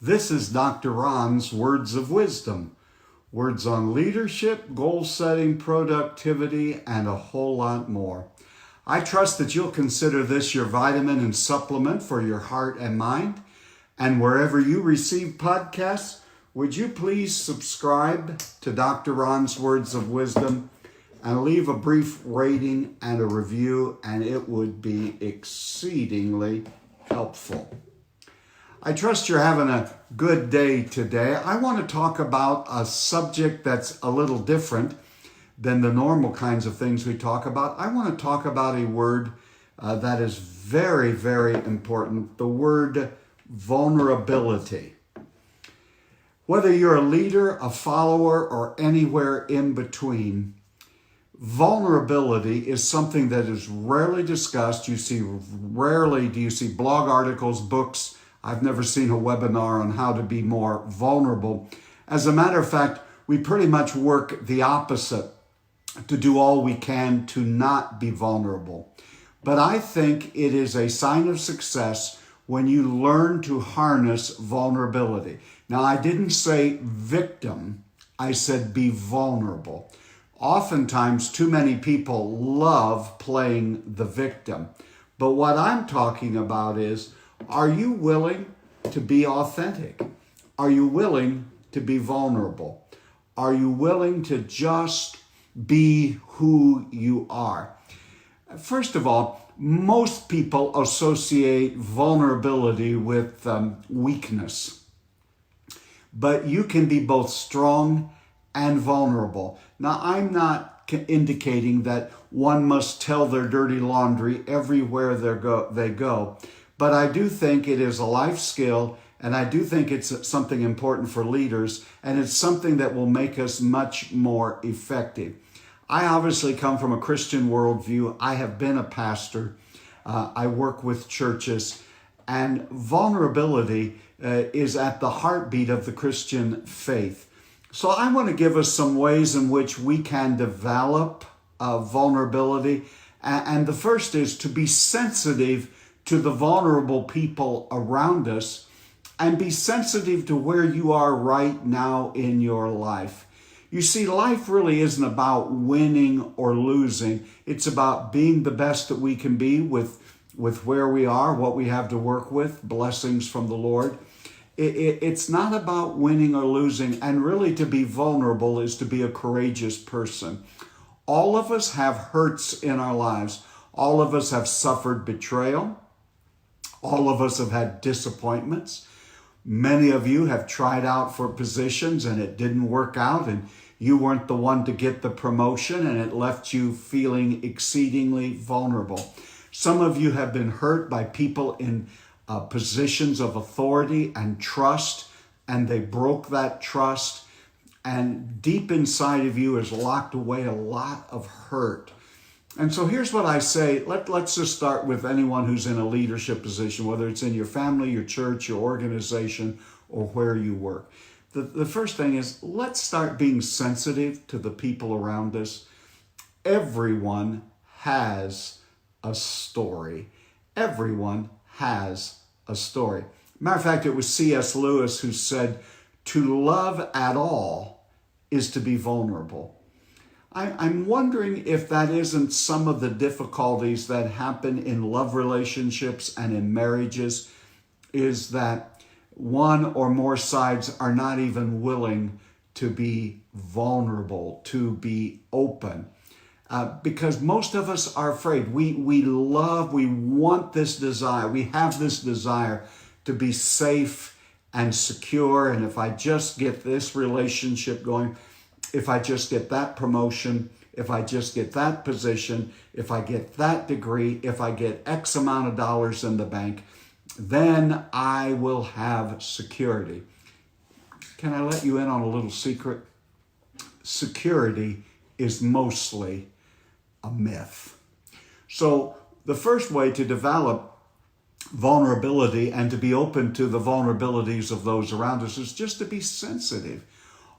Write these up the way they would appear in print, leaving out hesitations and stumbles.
This is Dr. Ron's Words of Wisdom. Words on leadership, goal setting, productivity, and a whole lot more. I trust that you'll consider this your vitamin and supplement for your heart and mind. And wherever you receive podcasts, would you please subscribe to Dr. Ron's Words of Wisdom and leave a brief rating and a review, and it would be exceedingly helpful. I trust you're having a good day today. I want to talk about a subject that's a little different than the normal kinds of things we talk about. I want to talk about a word that is very, very important, the word vulnerability. Whether you're a leader, a follower, or anywhere in between, vulnerability is something that is rarely discussed. Rarely do you see blog articles, books. I've never seen a webinar on how to be more vulnerable. As a matter of fact, we pretty much work the opposite, to do all we can to not be vulnerable. But I think it is a sign of success when you learn to harness vulnerability. Now, I didn't say victim, I said be vulnerable. Oftentimes, too many people love playing the victim. But what I'm talking about is, are you willing to be authentic? Are you willing to be vulnerable? Are you willing to just be who you are? First of all, most people associate vulnerability with weakness. But you can be both strong and vulnerable. Now, I'm not indicating that one must tell their dirty laundry everywhere they go, but I do think it is a life skill, and I do think it's something important for leaders, and it's something that will make us much more effective. I obviously come from a Christian worldview. I have been a pastor. I work with churches, and vulnerability is at the heartbeat of the Christian faith. So I want to give us some ways in which we can develop vulnerability. And the first is to be sensitive to the vulnerable people around us and be sensitive to where you are right now in your life. You see, life really isn't about winning or losing. It's about being the best that we can be with where we are, what we have to work with, blessings from the Lord. It's not about winning or losing, and really to be vulnerable is to be a courageous person. All of us have hurts in our lives. All of us have suffered betrayal. All of us have had disappointments. Many of you have tried out for positions and it didn't work out, and you weren't the one to get the promotion, and it left you feeling exceedingly vulnerable. Some of you have been hurt by people in positions of authority and trust, and they broke that trust, and deep inside of you is locked away a lot of hurt. And so here's what I say. Let's just start with anyone who's in a leadership position, whether it's in your family, your church, your organization, or where you work. The first thing is, let's start being sensitive to the people around us. Everyone has a story. Everyone has a story. Matter of fact, it was C.S. Lewis who said, to love at all is to be vulnerable. I'm wondering if that isn't some of the difficulties that happen in love relationships and in marriages, is that one or more sides are not even willing to be vulnerable, to be open. Because most of us are afraid. We want this desire. We have this desire to be safe and secure. And if I just get this relationship going, if I just get that promotion, if I just get that position, if I get that degree, if I get X amount of dollars in the bank, then I will have security. Can I let you in on a little secret? Security is mostly a myth. So the first way to develop vulnerability and to be open to the vulnerabilities of those around us is just to be sensitive.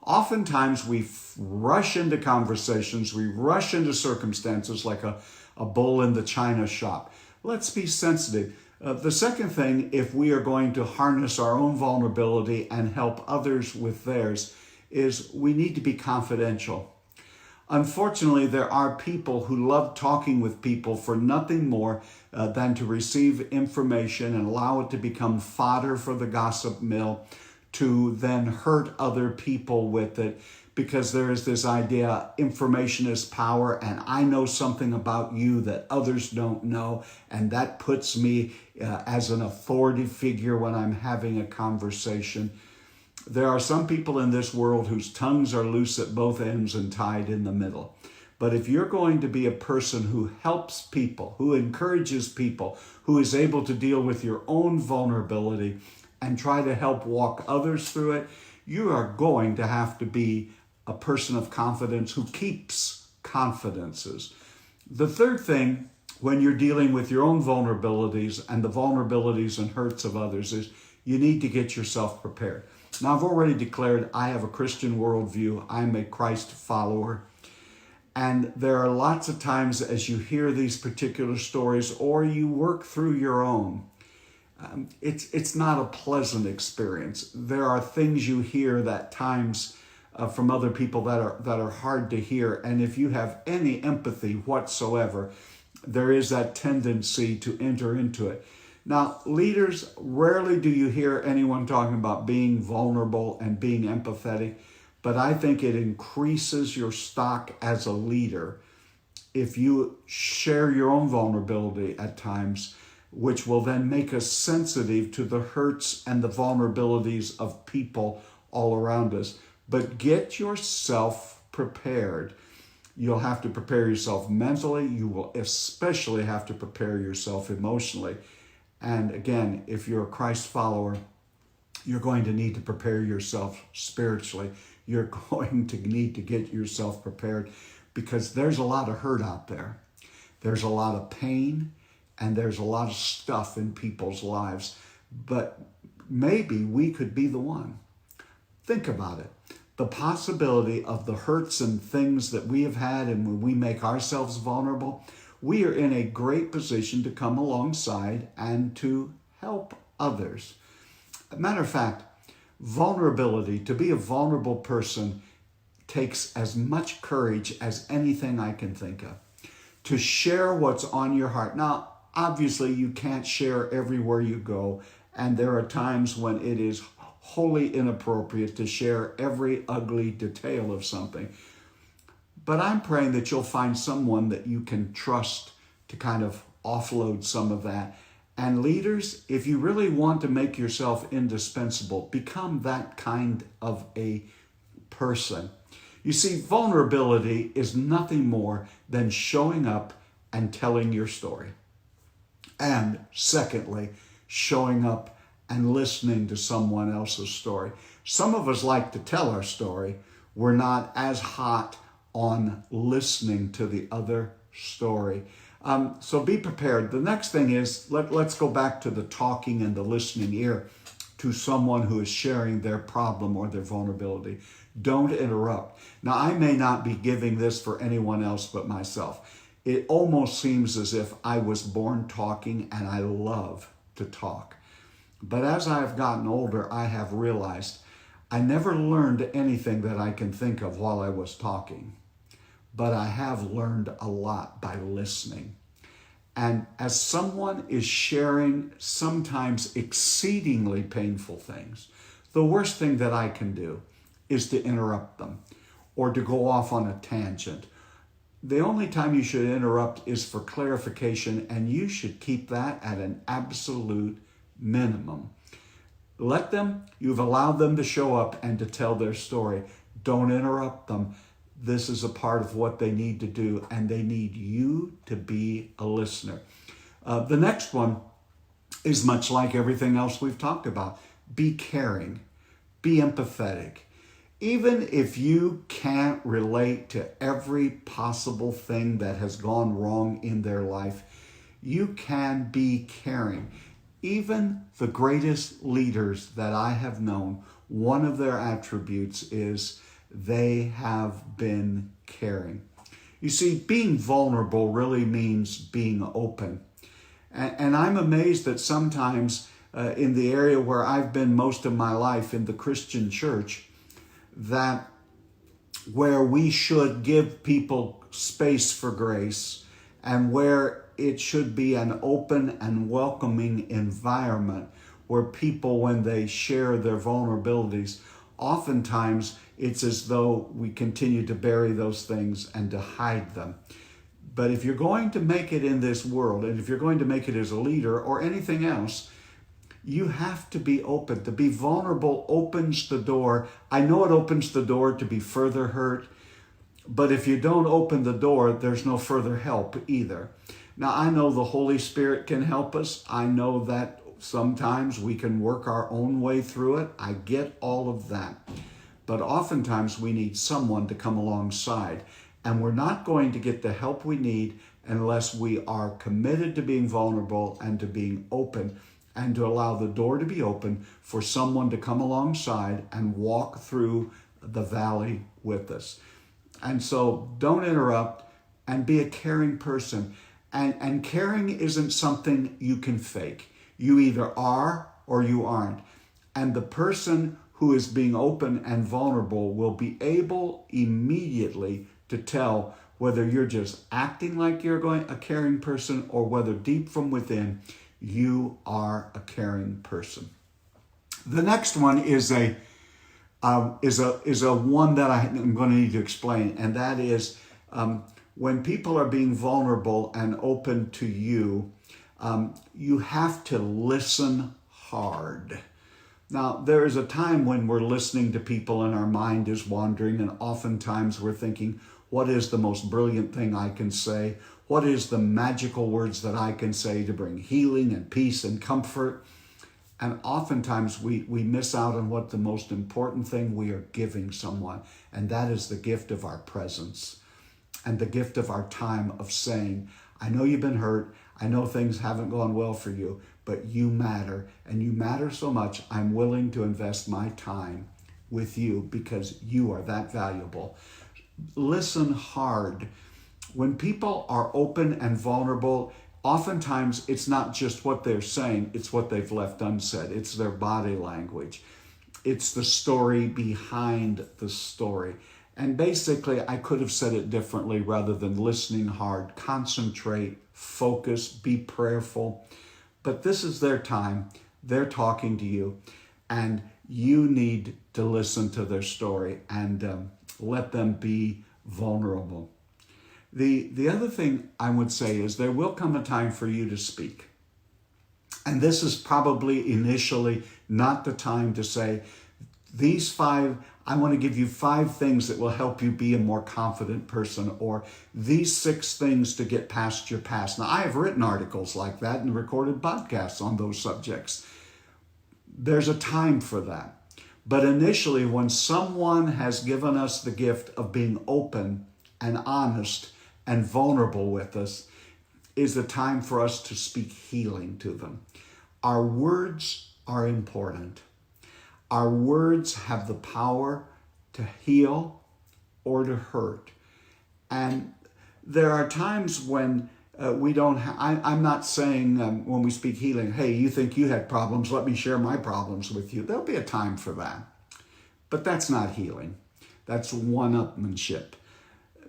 Oftentimes we rush into conversations, we rush into circumstances like a bull in the china shop. Let's be sensitive. The second thing, if we are going to harness our own vulnerability and help others with theirs, is we need to be confidential. Unfortunately, there are people who love talking with people for nothing more than to receive information and allow it to become fodder for the gossip mill, to then hurt other people with it, because there is this idea information is power, and I know something about you that others don't know, and that puts me as an authority figure when I'm having a conversation. There are some people in this world whose tongues are loose at both ends and tied in the middle. But if you're going to be a person who helps people, who encourages people, who is able to deal with your own vulnerability and try to help walk others through it, you are going to have to be a person of confidence who keeps confidences. The third thing, when you're dealing with your own vulnerabilities and the vulnerabilities and hurts of others, is you need to get yourself prepared. Now, I've already declared I have a Christian worldview. I'm a Christ follower. And there are lots of times as you hear these particular stories or you work through your own, it's not a pleasant experience. There are things you hear that times from other people that are hard to hear. And if you have any empathy whatsoever, there is that tendency to enter into it. Now, leaders, rarely do you hear anyone talking about being vulnerable and being empathetic, but I think it increases your stock as a leader if you share your own vulnerability at times, which will then make us sensitive to the hurts and the vulnerabilities of people all around us. But get yourself prepared. You'll have to prepare yourself mentally. You will especially have to prepare yourself emotionally. And again, if you're a Christ follower, you're going to need to prepare yourself spiritually. You're going to need to get yourself prepared because there's a lot of hurt out there. There's a lot of pain and there's a lot of stuff in people's lives. But maybe we could be the one. Think about it. The possibility of the hurts and things that we have had, and when we make ourselves vulnerable, we are in a great position to come alongside and to help others. As a matter of fact, vulnerability, to be a vulnerable person, takes as much courage as anything I can think of. To share what's on your heart. Now, obviously, you can't share everywhere you go, and there are times when it is wholly inappropriate to share every ugly detail of something. But I'm praying that you'll find someone that you can trust to kind of offload some of that. And leaders, if you really want to make yourself indispensable, become that kind of a person. You see, vulnerability is nothing more than showing up and telling your story. And secondly, showing up and listening to someone else's story. Some of us like to tell our story. We're not as hot on listening to the other story. So be prepared. The next thing is, let's go back to the talking and the listening ear to someone who is sharing their problem or their vulnerability. Don't interrupt. Now, I may not be giving this for anyone else but myself. It almost seems as if I was born talking and I love to talk. But as I have gotten older, I have realized I never learned anything that I can think of while I was talking. But I have learned a lot by listening. And as someone is sharing sometimes exceedingly painful things, the worst thing that I can do is to interrupt them or to go off on a tangent. The only time you should interrupt is for clarification, and you should keep that at an absolute minimum. Let them, you've allowed them to show up and to tell their story. Don't interrupt them. This is a part of what they need to do, and they need you to be a listener. The next one is much like everything else we've talked about. Be caring. Be empathetic. Even if you can't relate to every possible thing that has gone wrong in their life, you can be caring. Even the greatest leaders that I have known, one of their attributes is they have been caring. You see, being vulnerable really means being open. And I'm amazed that sometimes in the area where I've been most of my life in the Christian church, that where we should give people space for grace and where it should be an open and welcoming environment where people, when they share their vulnerabilities, oftentimes it's as though we continue to bury those things and to hide them. But if you're going to make it in this world, and if you're going to make it as a leader or anything else, you have to be open. To be vulnerable opens the door. I know it opens the door to be further hurt, but if you don't open the door, there's no further help either. Now, I know the Holy Spirit can help us. I know that sometimes we can work our own way through it. I get all of that. But oftentimes we need someone to come alongside. And we're not going to get the help we need unless we are committed to being vulnerable and to being open and to allow the door to be open for someone to come alongside and walk through the valley with us. And so don't interrupt and be a caring person. And caring isn't something you can fake. You either are or you aren't. And the person who is being open and vulnerable will be able immediately to tell whether you're just acting like you're a caring person or whether deep from within you are a caring person. The next one is a one that I'm going to need to explain, and that is when people are being vulnerable and open to you, you have to listen hard. Now, there is a time when we're listening to people and our mind is wandering, and oftentimes we're thinking, what is the most brilliant thing I can say? What is the magical words that I can say to bring healing and peace and comfort? And oftentimes we miss out on what the most important thing we are giving someone, and that is the gift of our presence and the gift of our time of saying, I know you've been hurt. I know things haven't gone well for you, but you matter, and you matter so much. I'm willing to invest my time with you because you are that valuable. Listen hard. When people are open and vulnerable, oftentimes it's not just what they're saying, it's what they've left unsaid. It's their body language. It's the story behind the story. And basically, I could have said it differently rather than listening hard. Concentrate, focus, be prayerful. But this is their time. They're talking to you, and you need to listen to their story and let them be vulnerable. The other thing I would say is there will come a time for you to speak. And this is probably initially not the time to say, I want to give you 5 things that will help you be a more confident person, or these 6 things to get past your past. Now, I have written articles like that and recorded podcasts on those subjects. There's a time for that. But initially, when someone has given us the gift of being open and honest and vulnerable with us, is the time for us to speak healing to them. Our words are important. Our words have the power to heal or to hurt. And there are times when we don't I'm not saying when we speak healing, hey, you think you had problems, let me share my problems with you. There'll be a time for that. But that's not healing. That's one-upmanship.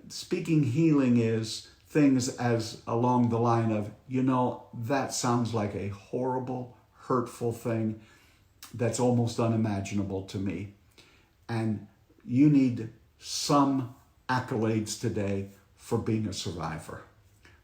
Speaking healing is things as along the line of, that sounds like a horrible, hurtful thing that's almost unimaginable to me. And you need some accolades today for being a survivor,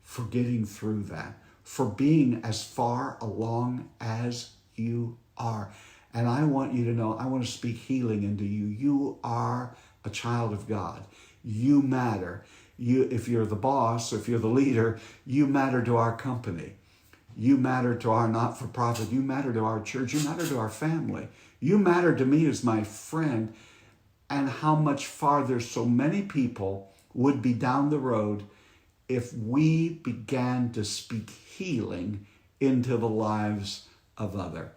for getting through that, for being as far along as you are. And I want you to know, I want to speak healing into you. You are a child of God. You matter. If you're the boss, if you're the leader, you matter to our company. You matter to our not-for-profit. You matter to our church. You matter to our family. You matter to me as my friend. And how much farther so many people would be down the road if we began to speak healing into the lives of others.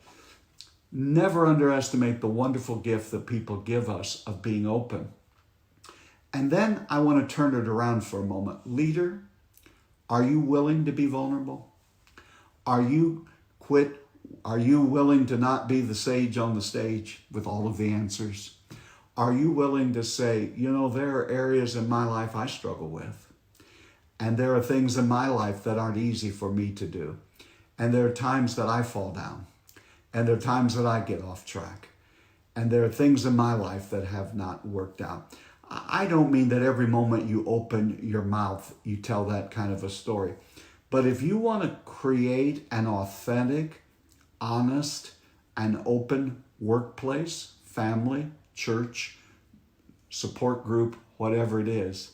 Never underestimate the wonderful gift that people give us of being open. And then I want to turn it around for a moment. Leader, are you willing to be vulnerable? Are you quit? Are you willing to not be the sage on the stage with all of the answers? Are you willing to say, there are areas in my life I struggle with, and there are things in my life that aren't easy for me to do, and there are times that I fall down, and there are times that I get off track, and there are things in my life that have not worked out. I don't mean that every moment you open your mouth, you tell that kind of a story. But if you want to create an authentic, honest, and open workplace, family, church, support group, whatever it is,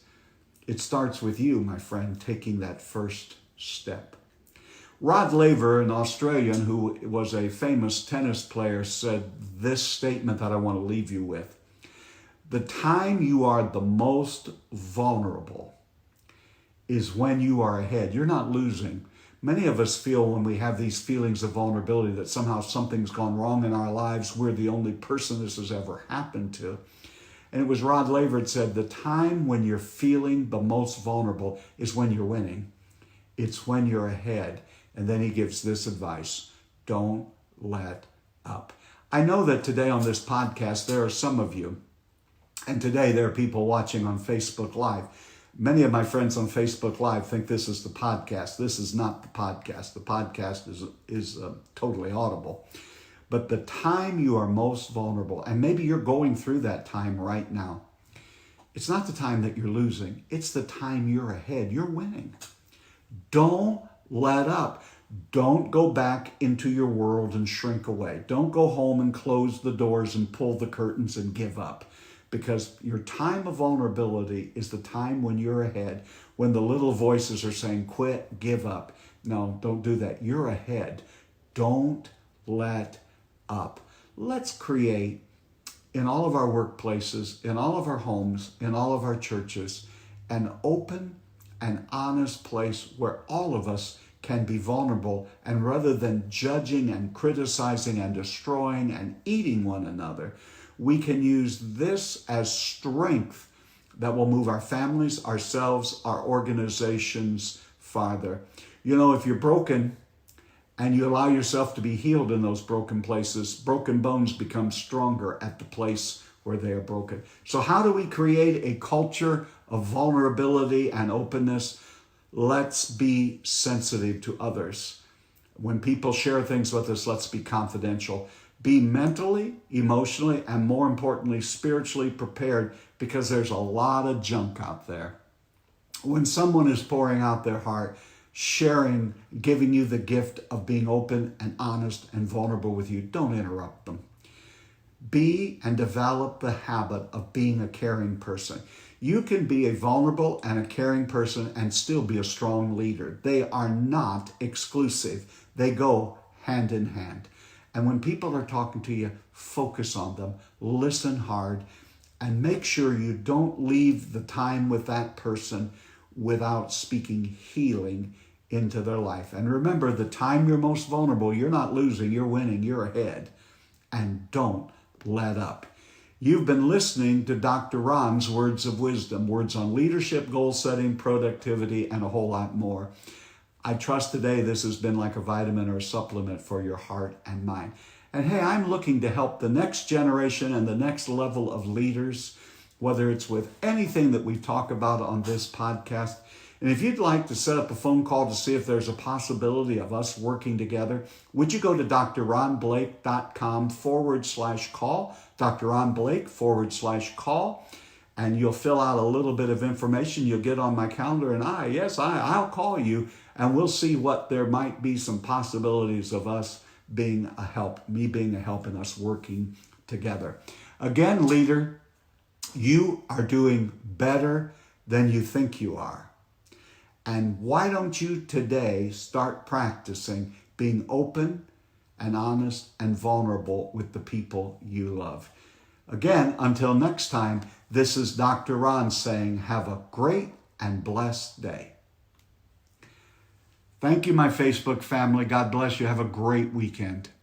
it starts with you, my friend, taking that first step. Rod Laver, an Australian who was a famous tennis player, said this statement that I want to leave you with. The time you are the most vulnerable is when you are ahead. You're not losing. Many of us feel when we have these feelings of vulnerability that somehow something's gone wrong in our lives. We're the only person this has ever happened to. And it was Rod Laver that said, the time when you're feeling the most vulnerable is when you're winning. It's when you're ahead. And then he gives this advice: don't let up. I know that today on this podcast, there are some of you, and today there are people watching on Facebook Live. Many of my friends on Facebook Live think this is the podcast. This is not the podcast. The podcast is totally audible. But the time you are most vulnerable, and maybe you're going through that time right now, it's not the time that you're losing. It's the time you're ahead. You're winning. Don't let up. Don't go back into your world and shrink away. Don't go home and close the doors and pull the curtains and give up. Because your time of vulnerability is the time when you're ahead, when the little voices are saying, quit, give up. No, don't do that. You're ahead. Don't let up. Let's create, in all of our workplaces, in all of our homes, in all of our churches, an open and honest place where all of us can be vulnerable, and rather than judging and criticizing and destroying and eating one another, we can use this as strength that will move our families, ourselves, our organizations farther. If you're broken and you allow yourself to be healed in those broken places, broken bones become stronger at the place where they are broken. So how do we create a culture of vulnerability and openness? Let's be sensitive to others. When people share things with us, let's be confidential. Be mentally, emotionally, and more importantly, spiritually prepared, because there's a lot of junk out there. When someone is pouring out their heart, sharing, giving you the gift of being open and honest and vulnerable with you, don't interrupt them. Be and develop the habit of being a caring person. You can be a vulnerable and a caring person and still be a strong leader. They are not exclusive. They go hand in hand. And when people are talking to you, focus on them, listen hard, and make sure you don't leave the time with that person without speaking healing into their life. And remember, the time you're most vulnerable, you're not losing, you're winning, you're ahead. And don't let up. You've been listening to Dr. Ron's Words of Wisdom, words on leadership, goal setting, productivity, and a whole lot more. I trust today this has been like a vitamin or a supplement for your heart and mind. And hey, I'm looking to help the next generation and the next level of leaders, whether it's with anything that we talk about on this podcast. And if you'd like to set up a phone call to see if there's a possibility of us working together, would you go to drronblake.com/call, drronblake/call, and you'll fill out a little bit of information. You'll get on my calendar, and I'll call you, and we'll see what there might be some possibilities of us being a help, me being a help, and us working together. Again, leader, you are doing better than you think you are. And why don't you today start practicing being open and honest and vulnerable with the people you love? Again, until next time, this is Dr. Ron saying, have a great and blessed day. Thank you, my Facebook family. God bless you. Have a great weekend.